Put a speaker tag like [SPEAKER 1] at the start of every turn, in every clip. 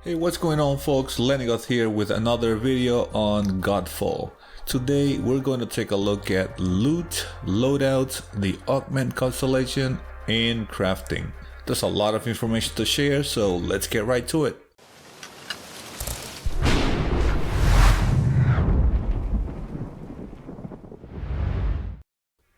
[SPEAKER 1] Hey, what's going on folks? Loadouts here with another video on Godfall. Today we're going to take a look at loot, loadouts, the augment constellation, and crafting. There's a lot of information to share, so let's get right to it.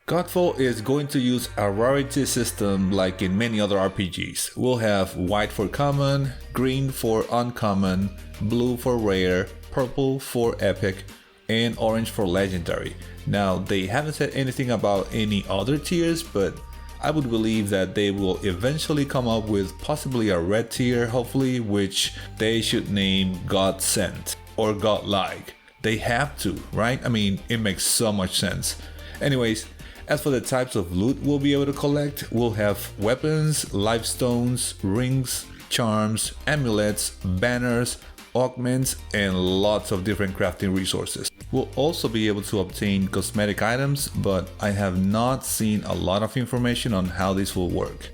[SPEAKER 1] Godfall is going to use a rarity system like in many other RPGs. We'll have white for common, green for uncommon, blue for rare, purple for epic, and orange for legendary. Now, they haven't said anything about any other tiers, but I would believe that they will eventually come up with possibly a red tier, hopefully, which they should name God Sent or Godlike. They have to, right? I mean, it makes so much sense. Anyways, as for the types of loot we'll be able to collect, we'll have weapons, life stones, rings, charms, amulets, banners, augments, and lots of different crafting resources. We'll also be able to obtain cosmetic items, but I have not seen a lot of information on how this will work.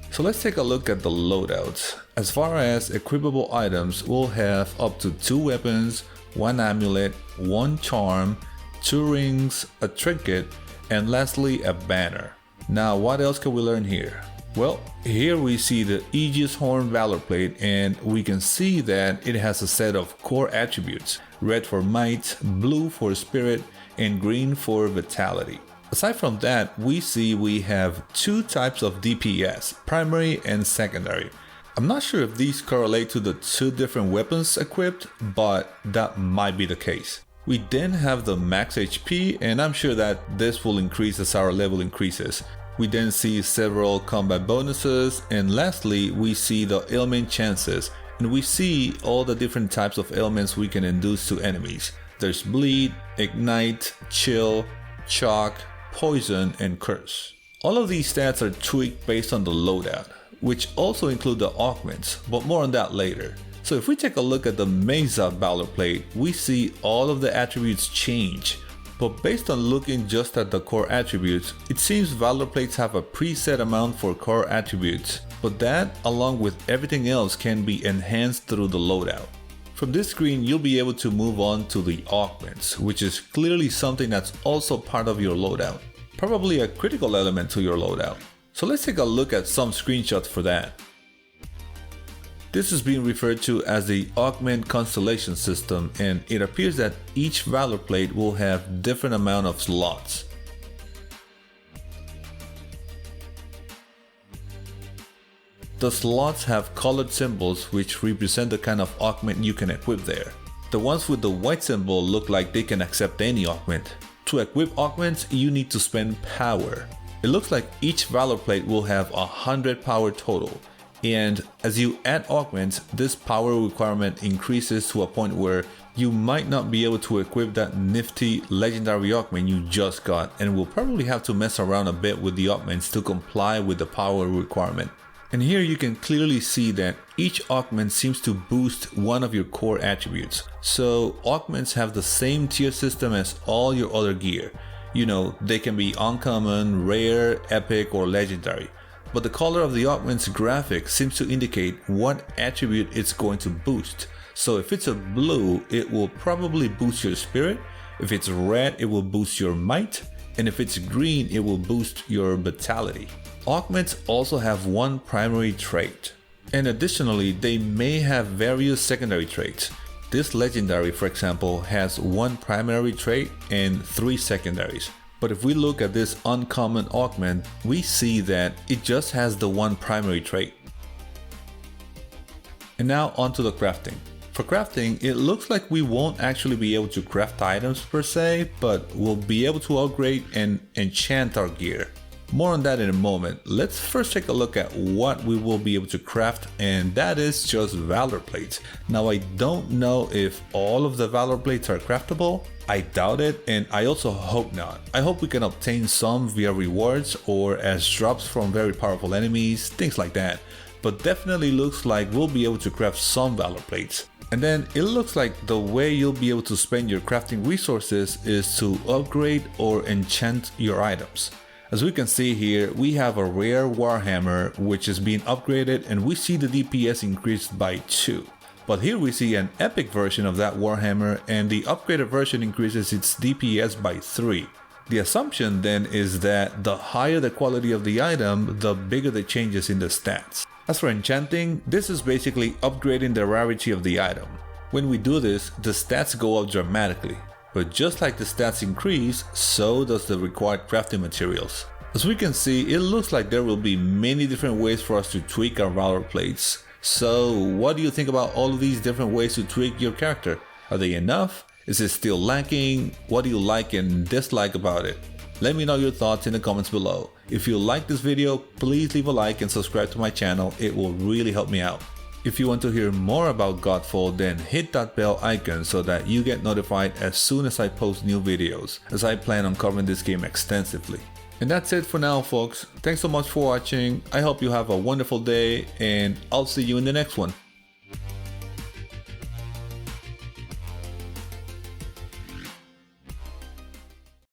[SPEAKER 1] So let's take a look at the loadouts. As far as equipable items, we'll have up to 2 weapons, 1 amulet, 1 charm, 2 rings, a trinket, and lastly a banner. Now, what else can we learn here? Well, here we see the Aegis Horn Valor Plate, and we can see that it has a set of core attributes: red for might, blue for spirit, and green for vitality. Aside from that, we see we have 2 types of DPS, primary and secondary. I'm not sure if these correlate to the 2 different weapons equipped, but that might be the case. We then have the max HP, and I'm sure that this will increase as our level increases. We then see several combat bonuses, and lastly we see the ailment chances, and we see all the different types of ailments we can induce to enemies. There's bleed, ignite, chill, shock, poison, and curse. All of these stats are tweaked based on the loadout, which also include the augments, but more on that later. So if we take a look at the Mesa Valor Plate, we see all of the attributes change. But based on looking just at the core attributes, it seems Valor Plates have a preset amount for core attributes, but that, along with everything else, can be enhanced through the loadout. From this screen, you'll be able to move on to the augments, which is clearly something that's also part of your loadout. Probably a critical element to your loadout. So let's take a look at some screenshots for that. This is being referred to as the augment constellation system, and it appears that each Valor Plate will have different amount of slots. The slots have colored symbols which represent the kind of augment you can equip there. The ones with the white symbol look like they can accept any augment. To equip augments, you need to spend power. It looks like each Valor Plate will have 100 power total. And as you add augments, this power requirement increases to a point where you might not be able to equip that nifty legendary augment you just got, and will probably have to mess around a bit with the augments to comply with the power requirement. And here you can clearly see that each augment seems to boost one of your core attributes. So augments have the same tier system as all your other gear. You know, they can be uncommon, rare, epic, or legendary. But the color of the augment's graphic seems to indicate what attribute it's going to boost. So if it's a blue, it will probably boost your spirit. If it's red, it will boost your might. And if it's green, it will boost your vitality. Augments also have 1 primary trait. And additionally, they may have various secondary traits. This legendary, for example, has 1 primary trait and 3 secondaries. But if we look at this uncommon augment, we see that it just has the 1 primary trait. And now onto the crafting. For crafting, it looks like we won't actually be able to craft items per se, but we'll be able to upgrade and enchant our gear. More on that in a moment. Let's first take a look at what we will be able to craft, and that is just Valor Plates. Now, I don't know if all of the Valor Plates are craftable. I doubt it, and I also hope not. I hope we can obtain some via rewards or as drops from very powerful enemies, things like that. But definitely looks like we'll be able to craft some Valor Plates. And then it looks like the way you'll be able to spend your crafting resources is to upgrade or enchant your items. As we can see here, we have a rare Warhammer which is being upgraded and we see the DPS increased by 2. But here we see an epic version of that Warhammer and the upgraded version increases its DPS by 3. The assumption then is that the higher the quality of the item, the bigger the changes in the stats. As for enchanting, this is basically upgrading the rarity of the item. When we do this, the stats go up dramatically. But just like the stats increase, so does the required crafting materials. As we can see, it looks like there will be many different ways for us to tweak our router plates. So what do you think about all of these different ways to tweak your character? Are they enough? Is it still lacking? What do you like and dislike about it? Let me know your thoughts in the comments below. If you like this video, please leave a like and subscribe to my channel, it will really help me out. If you want to hear more about Godfall, then hit that bell icon so that you get notified as soon as I post new videos, as I plan on covering this game extensively. And that's it for now, folks. Thanks so much for watching. I hope you have a wonderful day and I'll see you in the next one.